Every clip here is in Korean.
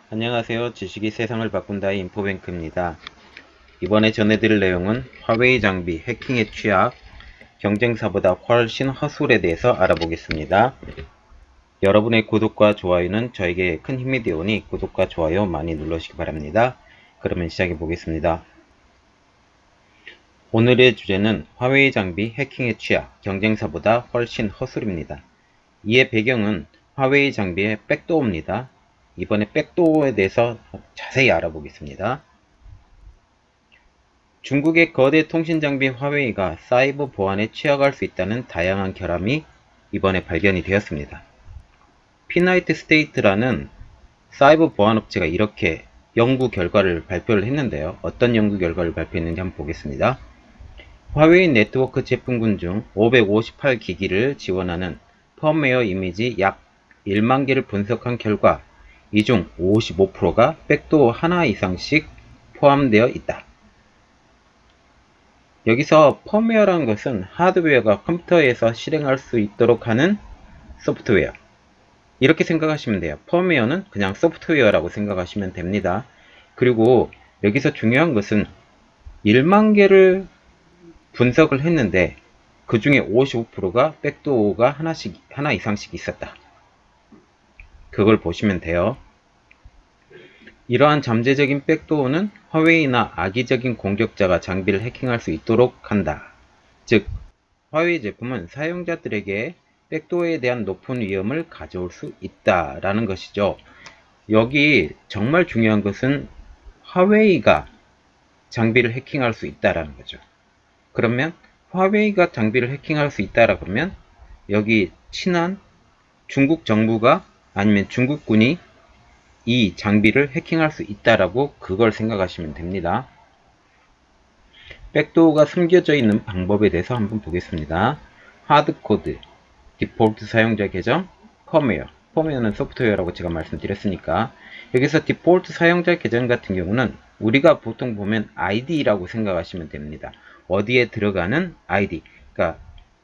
안녕하세요. 지식이 세상을 바꾼다의 인포뱅크입니다. 이번에 전해드릴 내용은 화웨이 장비 해킹의 취약, 경쟁사보다 훨씬 허술에 대해서 알아보겠습니다. 여러분의 구독과 좋아요는 저에게 큰 힘이 되오니 구독과 좋아요 많이 눌러주시기 바랍니다. 그러면 시작해 보겠습니다. 오늘의 주제는 화웨이 장비 해킹의 취약, 경쟁사보다 훨씬 허술입니다. 이의 배경은 화웨이 장비의 백도어입니다. 이번에 백도어에 대해서 자세히 알아보겠습니다. 중국의 거대 통신장비 화웨이가 사이버 보안에 취약할 수 있다는 다양한 결함이 이번에 발견이 되었습니다. 피나이트 스테이트라는 사이버 보안 업체가 이렇게 연구 결과를 발표를 했는데요. 어떤 연구 결과를 발표했는지 한번 보겠습니다. 화웨이 네트워크 제품군 중 558기기를 지원하는 펌웨어 이미지 약 1만 개를 분석한 결과 이 중 55%가 백도어 하나 이상씩 포함되어 있다. 여기서 펌웨어라는 것은 하드웨어가 컴퓨터에서 실행할 수 있도록 하는 소프트웨어, 이렇게 생각하시면 돼요. 펌웨어는 그냥 소프트웨어라고 생각하시면 됩니다. 그리고 여기서 중요한 것은 1만 개를 분석을 했는데 그 중에 55%가 백도어가 하나 이상씩 있었다. 그걸 보시면 돼요. 이러한 잠재적인 백도어는 화웨이나 악의적인 공격자가 장비를 해킹할 수 있도록 한다. 즉, 화웨이 제품은 사용자들에게 백도어에 대한 높은 위험을 가져올 수 있다라는 것이죠. 여기 정말 중요한 것은 화웨이가 장비를 해킹할 수 있다라는 거죠. 그러면 화웨이가 장비를 해킹할 수 있다라 그러면 여기 친한 중국 정부가 아니면 중국군이 이 장비를 해킹할 수 있다라고 그걸 생각하시면 됩니다. 백도어가 숨겨져 있는 방법에 대해서 한번 보겠습니다. 하드코드, 디폴트 사용자 계정, 펌웨어. 펌웨어는 소프트웨어라고 제가 말씀드렸으니까 여기서 디폴트 사용자 계정 같은 경우는 우리가 보통 보면 ID라고 생각하시면 됩니다. 어디에 들어가는 ID, 그러니까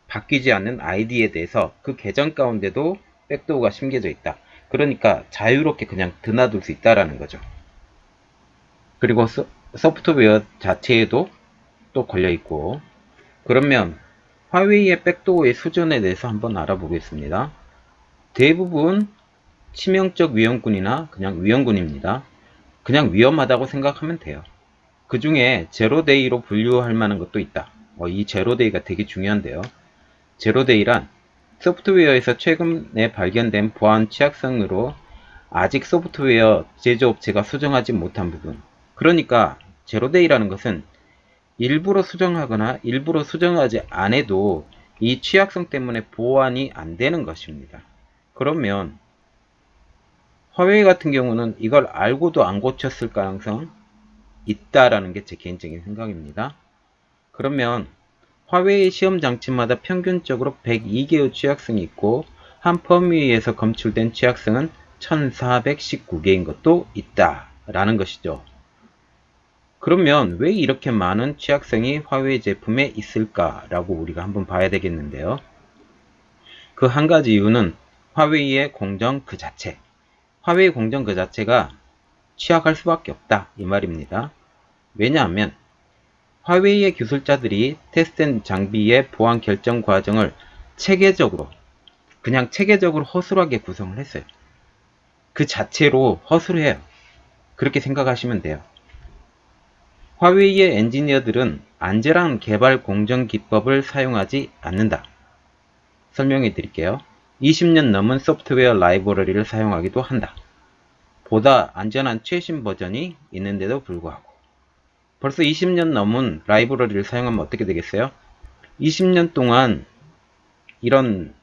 바뀌지 않는 ID에 대해서 그 계정 가운데도 백도어가 숨겨져 있다. 그러니까 자유롭게 그냥 드나들 수 있다라는 거죠. 그리고 소프트웨어 자체에도 또 걸려 있고. 그러면 화웨이의 백도어의 수준에 대해서 한번 알아보겠습니다. 대부분 치명적 위험군이나 그냥 위험군입니다. 그냥 위험하다고 생각하면 돼요. 그 중에 제로데이로 분류할 만한 것도 있다. 이 제로데이가 되게 중요한데요. 제로데이란 소프트웨어에서 최근에 발견된 보안 취약성으로 아직 소프트웨어 제조업체가 수정하지 못한 부분. 그러니까 제로데이라는 것은 일부러 수정하거나 일부러 수정하지 않아도 이 취약성 때문에 보완이 안 되는 것입니다. 그러면 화웨이 같은 경우는 이걸 알고도 안 고쳤을 가능성 있다라는 게 제 개인적인 생각입니다. 그러면 화웨이 시험 장치마다 평균적으로 102개의 취약성이 있고 한 펌웨이에서 검출된 취약성은 1419개인 것도 있다라는 것이죠. 그러면 왜 이렇게 많은 취약성이 화웨이 제품에 있을까라고 우리가 한번 봐야 되겠는데요. 그 한 가지 이유는 화웨이의 공정 그 자체. 화웨이 공정 그 자체가 취약할 수밖에 없다 이 말입니다. 왜냐하면 화웨이의 기술자들이 테스트된 장비의 보안 결정 과정을 그냥 체계적으로 허술하게 구성을 했어요. 그 자체로 허술해요. 그렇게 생각하시면 돼요. 화웨이의 엔지니어들은 안전한 개발 공정 기법을 사용하지 않는다. 설명해 드릴게요. 20년 넘은 소프트웨어 라이브러리를 사용하기도 한다. 보다 안전한 최신 버전이 있는데도 불구하고 벌써 20년 넘은 라이브러리를 사용하면 어떻게 되겠어요? 20년 동안 이런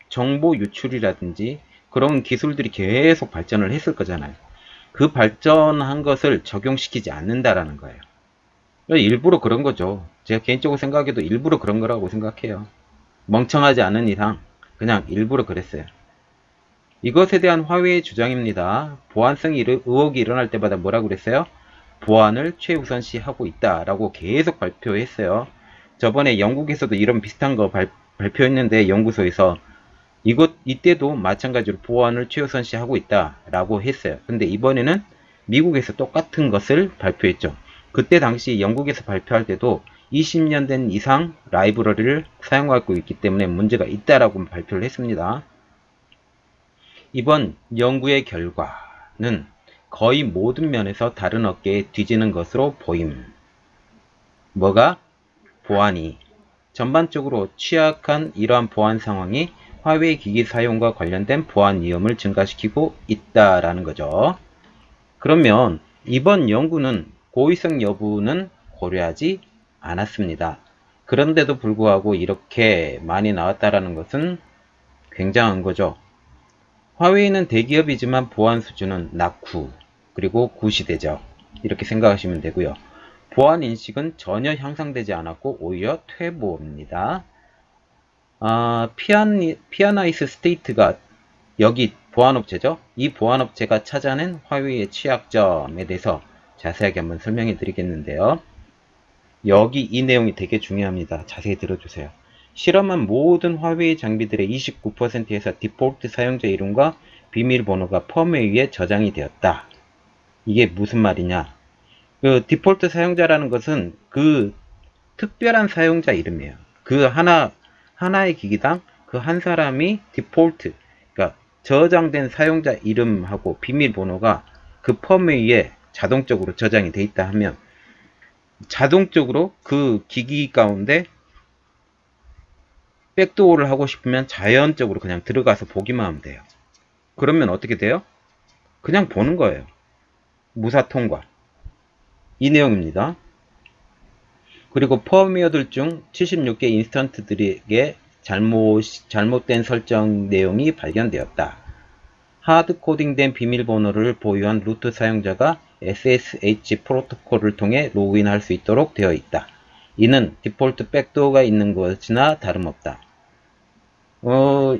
정보 유출이라든지 그런 기술들이 계속 발전을 했을 거잖아요. 그 발전한 것을 적용시키지 않는다라는 거예요. 일부러 그런 거죠. 제가 개인적으로 생각해도 일부러 그런 거라고 생각해요. 멍청하지 않은 이상 그냥 일부러 그랬어요. 이것에 대한 화웨이의 주장입니다. 보안성 의혹이 일어날 때마다 뭐라고 그랬어요? 보안을 최우선시하고 있다라고 계속 발표했어요. 저번에 영국에서도 이런 비슷한 거 발표했는데 연구소에서 이때도 마찬가지로 보안을 최우선시하고 있다라고 했어요. 근데 이번에는 미국에서 똑같은 것을 발표했죠. 그때 당시 영국에서 발표할 때도 20년 된 이상 라이브러리를 사용하고 있기 때문에 문제가 있다라고 발표를 했습니다. 이번 연구의 결과는 거의 모든 면에서 다른 업계에 뒤지는 것으로 보임. 뭐가? 보안이. 전반적으로 취약한 이러한 보안 상황이 화웨이 기기 사용과 관련된 보안 위험을 증가시키고 있다라는 거죠. 그러면 이번 연구는 고의성 여부는 고려하지 않았습니다. 그런데도 불구하고 이렇게 많이 나왔다라는 것은 굉장한 거죠. 화웨이는 대기업이지만 보안 수준은 낙후, 그리고 구시대적 이렇게 생각하시면 되고요. 보안 인식은 전혀 향상되지 않았고 오히려 퇴보입니다. 피아나이스 스테이트가 여기 보안업체죠. 이 보안업체가 찾아낸 화웨이의 취약점에 대해서 자세하게 한번 설명해 드리겠는데요. 여기 이 내용이 되게 중요합니다. 자세히 들어주세요. 실험한 모든 화웨이 장비들의 29%에서 디폴트 사용자 이름과 비밀번호가 펌웨어에 저장이 되었다. 이게 무슨 말이냐? 그 디폴트 사용자라는 것은 그 특별한 사용자 이름이에요. 그 하나의 기기당 그 한 사람이 디폴트, 그러니까 저장된 사용자 이름하고 비밀번호가 그 펌웨어에 자동적으로 저장이 돼 있다 하면 자동적으로 그 기기 가운데 백도어를 하고 싶으면 자연적으로 그냥 들어가서 보기만 하면 돼요. 그러면 어떻게 돼요? 그냥 보는 거예요. 무사 통과. 이 내용입니다. 그리고 펌웨어들 중 76개 인스턴트들에게 잘못된 설정 내용이 발견되었다. 하드 코딩된 비밀번호를 보유한 루트 사용자가 SSH 프로토콜을 통해 로그인할 수 있도록 되어 있다. 이는 디폴트 백도어가 있는 것이나 다름없다.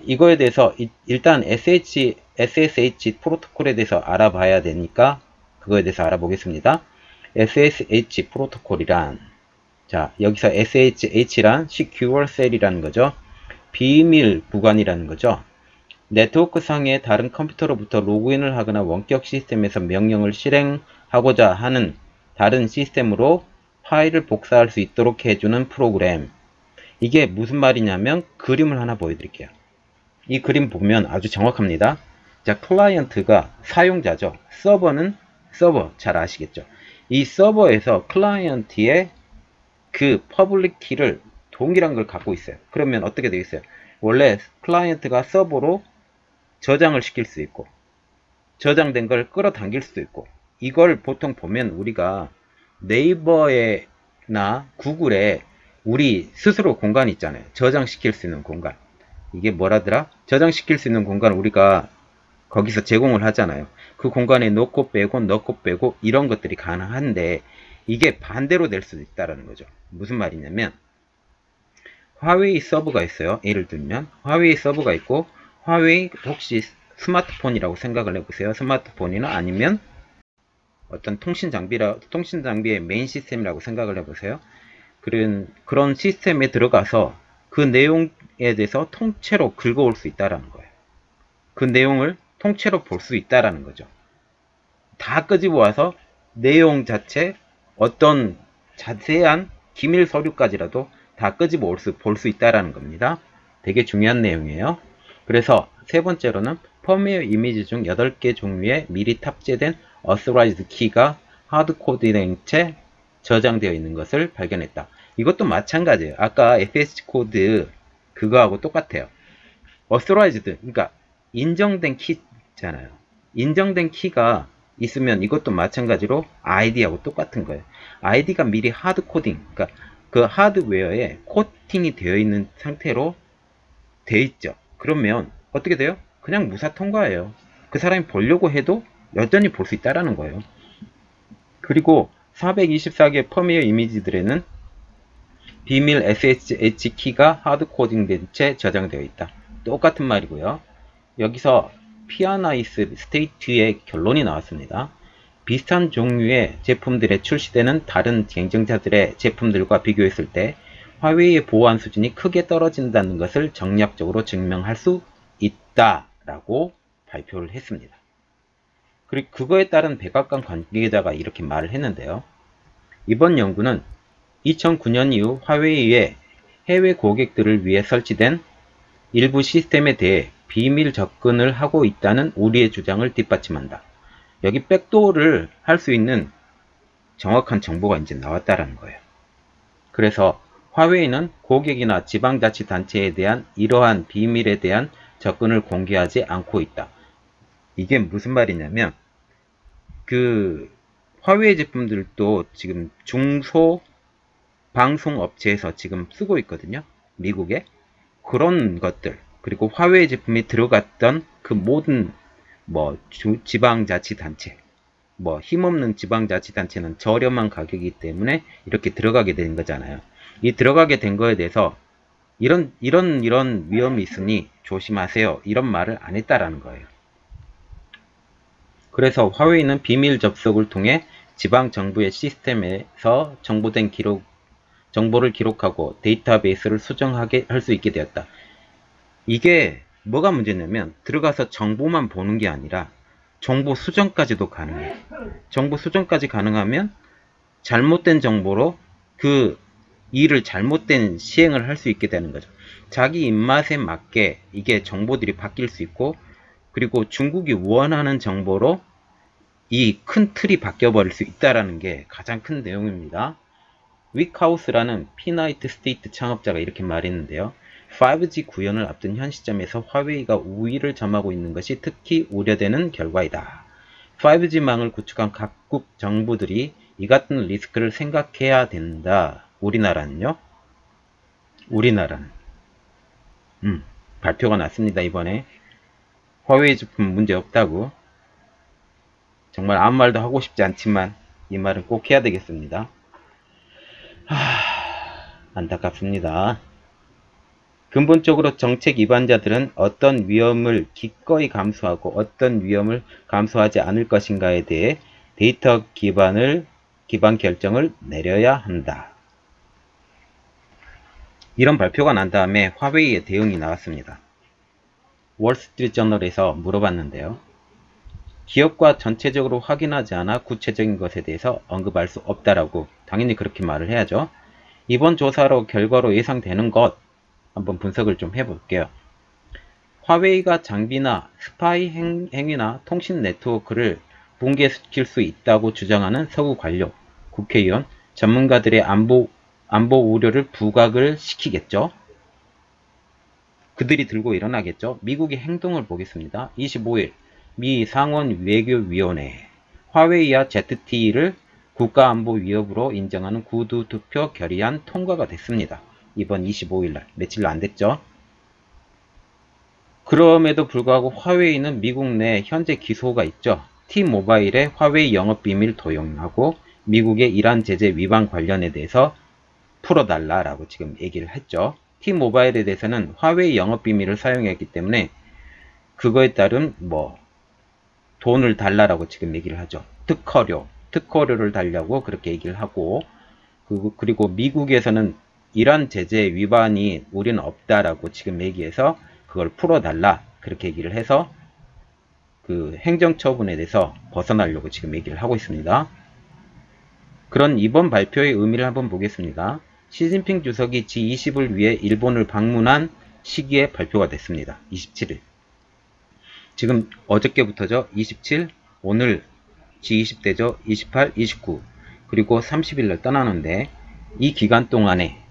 이거에 대해서 일단 SSH 프로토콜에 대해서 알아봐야 되니까 그거에 대해서 알아보겠습니다. SSH 프로토콜이란, 자, 여기서 SSH란 Secure Cell이라는 거죠. 비밀 구간이라는 거죠. 네트워크 상의 다른 컴퓨터로부터 로그인을 하거나 원격 시스템에서 명령을 실행하고자 하는 다른 시스템으로 파일을 복사할 수 있도록 해주는 프로그램. 이게 무슨 말이냐면 그림을 하나 보여드릴게요. 이 그림 보면 아주 정확합니다. 자, 클라이언트가 사용자죠. 서버는 서버, 잘 아시겠죠. 이 서버에서 클라이언트의 그 퍼블릭 키를 동일한 걸 갖고 있어요. 그러면 어떻게 되겠어요? 원래 클라이언트가 서버로 저장을 시킬 수 있고 저장된 걸 끌어당길 수도 있고, 이걸 보통 보면 우리가 네이버에나 구글에 우리 스스로 공간이 있잖아요. 저장시킬 수 있는 공간. 이게 뭐라더라? 저장시킬 수 있는 공간을 우리가 거기서 제공을 하잖아요. 그 공간에 넣고 빼고 이런 것들이 가능한데 이게 반대로 될 수도 있다는 거죠. 무슨 말이냐면 화웨이 서버가 있어요. 예를 들면 화웨이 서버가 있고, 화웨이 혹시 스마트폰이라고 생각을 해보세요. 스마트폰이나 아니면 어떤 통신 장비의 메인 시스템이라고 생각을 해보세요. 그런 시스템에 들어가서 그 내용에 대해서 통째로 긁어올 수 있다라는 거예요. 그 내용을 통째로 볼 수 있다라는 거죠. 다 끄집어 와서 내용 자체 어떤 자세한 기밀 서류까지라도 다 끄집어 볼 수 있다라는 겁니다. 되게 중요한 내용이에요. 그래서 세 번째로는 펌웨어 이미지 중 8개 종류의 미리 탑재된 Authorized Key가 하드코드된 채 저장되어 있는 것을 발견했다. 이것도 마찬가지예요. 아까 FSH 코드 그거하고 똑같아요. Authorized, 그러니까 인정된 키잖아요. 인정된 키가 있으면 이것도 마찬가지로 ID하고 똑같은 거예요. ID가 미리 하드 코딩, 그러니까 그 하드웨어에 코팅이 되어 있는 상태로 돼 있죠. 그러면 어떻게 돼요? 그냥 무사 통과예요. 그 사람이 보려고 해도 여전히 볼 수 있다라는 거예요. 그리고 424개 펌웨어 이미지들에는 비밀 SSH 키가 하드 코딩된 채 저장되어 있다. 똑같은 말이고요. 여기서 피아나이스 스테이트의 결론이 나왔습니다. 비슷한 종류의 제품들에 출시되는 다른 경쟁자들의 제품들과 비교했을 때 화웨이의 보안 수준이 크게 떨어진다는 것을 정략적으로 증명할 수 있다라고 발표를 했습니다. 그리고 그거에 따른 백악관 관계자가 이렇게 말을 했는데요. 이번 연구는 2009년 이후 화웨이의 해외 고객들을 위해 설치된 일부 시스템에 대해 비밀 접근을 하고 있다는 우리의 주장을 뒷받침한다. 여기 백도어를 할 수 있는 정확한 정보가 이제 나왔다라는 거예요. 그래서 화웨이는 고객이나 지방자치단체에 대한 이러한 비밀에 대한 접근을 공개하지 않고 있다. 이게 무슨 말이냐면 화웨이 제품들도 지금 중소방송업체에서 지금 쓰고 있거든요. 미국에. 그런 것들 그리고 화웨이 제품이 들어갔던 그 모든 지방자치단체 힘없는 지방자치단체는 저렴한 가격이기 때문에 이렇게 들어가게 된 거잖아요. 이 들어가게 된 거에 대해서 이런 위험이 있으니 조심하세요. 이런 말을 안 했다라는 거예요. 그래서 화웨이는 비밀 접속을 통해 지방 정부의 시스템에서 정보를 기록하고 데이터베이스를 수정하게 할 수 있게 되었다. 이게 뭐가 문제냐면 들어가서 정보만 보는 게 아니라 정보 수정까지도 가능해요. 정보 수정까지 가능하면 잘못된 정보로 그 일을 잘못된 시행을 할 수 있게 되는 거죠. 자기 입맛에 맞게 이게 정보들이 바뀔 수 있고 그리고 중국이 원하는 정보로 이 큰 틀이 바뀌어버릴 수 있다는 게 가장 큰 내용입니다. 위크하우스라는 피나이트 스테이트 창업자가 이렇게 말했는데요. 5G 구현을 앞둔 현 시점에서 화웨이가 우위를 점하고 있는 것이 특히 우려되는 결과이다. 5G망을 구축한 각국 정부들이 이 같은 리스크를 생각해야 된다. 우리나라는요? 우리나라는 발표가 났습니다. 이번에 화웨이 제품 문제 없다고. 정말 아무 말도 하고 싶지 않지만 이 말은 꼭 해야 되겠습니다. 안타깝습니다. 근본적으로 정책 위반자들은 어떤 위험을 기꺼이 감수하고 어떤 위험을 감수하지 않을 것인가에 대해 데이터 기반 결정을 내려야 한다. 이런 발표가 난 다음에 화웨이의 대응이 나왔습니다. 월스트리트저널에서 물어봤는데요. 기업과 전체적으로 확인하지 않아 구체적인 것에 대해서 언급할 수 없다라고 당연히 그렇게 말을 해야죠. 이번 조사로 결과로 예상되는 것 한번 분석을 좀 해볼게요. 화웨이가 장비나 스파이 행위나 통신 네트워크를 붕괴시킬 수 있다고 주장하는 서구 관료, 국회의원, 전문가들의 안보 우려를 부각을 시키겠죠. 그들이 들고 일어나겠죠. 미국의 행동을 보겠습니다. 25일 미 상원 외교위원회 화웨이와 ZTE를 국가안보 위협으로 인정하는 구두 투표 결의안 통과가 됐습니다. 이번 25일날 며칠 안 됐죠. 그럼에도 불구하고 화웨이는 미국 내 현재 기소가 있죠. T모바일의 화웨이 영업비밀 도용하고 미국의 이란 제재 위반 관련에 대해서 풀어달라라고 지금 얘기를 했죠. T모바일에 대해서는 화웨이 영업비밀을 사용했기 때문에 그거에 따른 돈을 달라라고 지금 얘기를 하죠. 특허료를 달라고 그렇게 얘기를 하고 그리고 미국에서는 이란 제재 위반이 우리는 없다라고 지금 얘기해서 그걸 풀어달라 그렇게 얘기를 해서 그 행정처분에 대해서 벗어나려고 지금 얘기를 하고 있습니다. 그런 이번 발표의 의미를 한번 보겠습니다. 시진핑 주석이 G20을 위해 일본을 방문한 시기에 발표가 됐습니다. 27일. 지금 어저께부터죠. 27, 오늘 G20대죠. 28, 29, 그리고 30일날 떠나는데 이 기간 동안에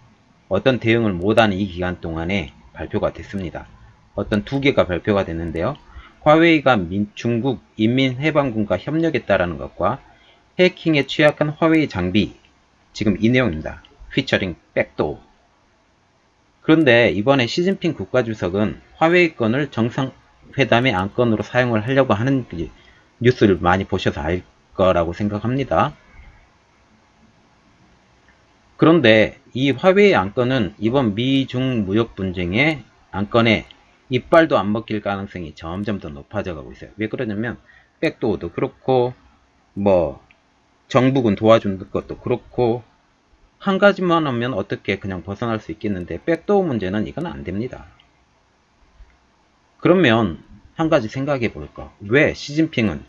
어떤 대응을 못하는 이 기간 동안에 발표가 됐습니다. 어떤 두 개가 발표가 됐는데요. 화웨이가 중국 인민해방군과 협력했다라는 것과 해킹에 취약한 화웨이 장비, 지금 이 내용입니다. 피처링 백도어. 그런데 이번에 시진핑 국가주석은 화웨이 건을 정상회담의 안건으로 사용을 하려고 하는 뉴스를 많이 보셔서 알 거라고 생각합니다. 그런데 이 화웨이 안건은 이번 미중 무역 분쟁의 안건에 이빨도 안 먹힐 가능성이 점점 더 높아져 가고 있어요. 왜 그러냐면 백도어도 그렇고 정부군 도와주는 것도 그렇고 한 가지만 하면 어떻게 그냥 벗어날 수 있겠는데 백도어 문제는 이건 안 됩니다. 그러면 한 가지 생각해 볼까? 왜 시진핑은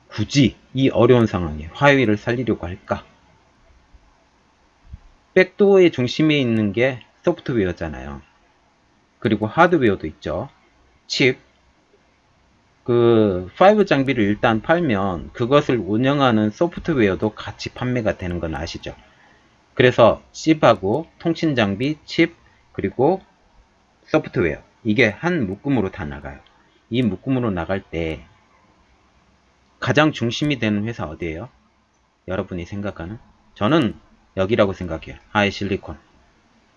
굳이 이 어려운 상황에 화웨이를 살리려고 할까? 백도어의 중심에 있는 게 소프트웨어잖아요. 그리고 하드웨어도 있죠. 칩. 그 5 장비를 일단 팔면 그것을 운영하는 소프트웨어도 같이 판매가 되는 건 아시죠? 그래서 칩하고 통신 장비, 칩, 그리고 소프트웨어. 이게 한 묶음으로 다 나가요. 이 묶음으로 나갈 때 가장 중심이 되는 회사 어디예요? 여러분이 생각하는? 저는 여기라고 생각해요. 하이실리콘.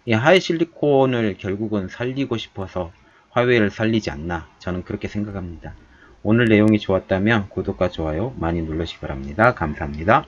이 하이실리콘을 결국은 살리고 싶어서 화웨이를 살리지 않나, 저는 그렇게 생각합니다. 오늘 내용이 좋았다면 구독과 좋아요 많이 눌러주시기 바랍니다. 감사합니다.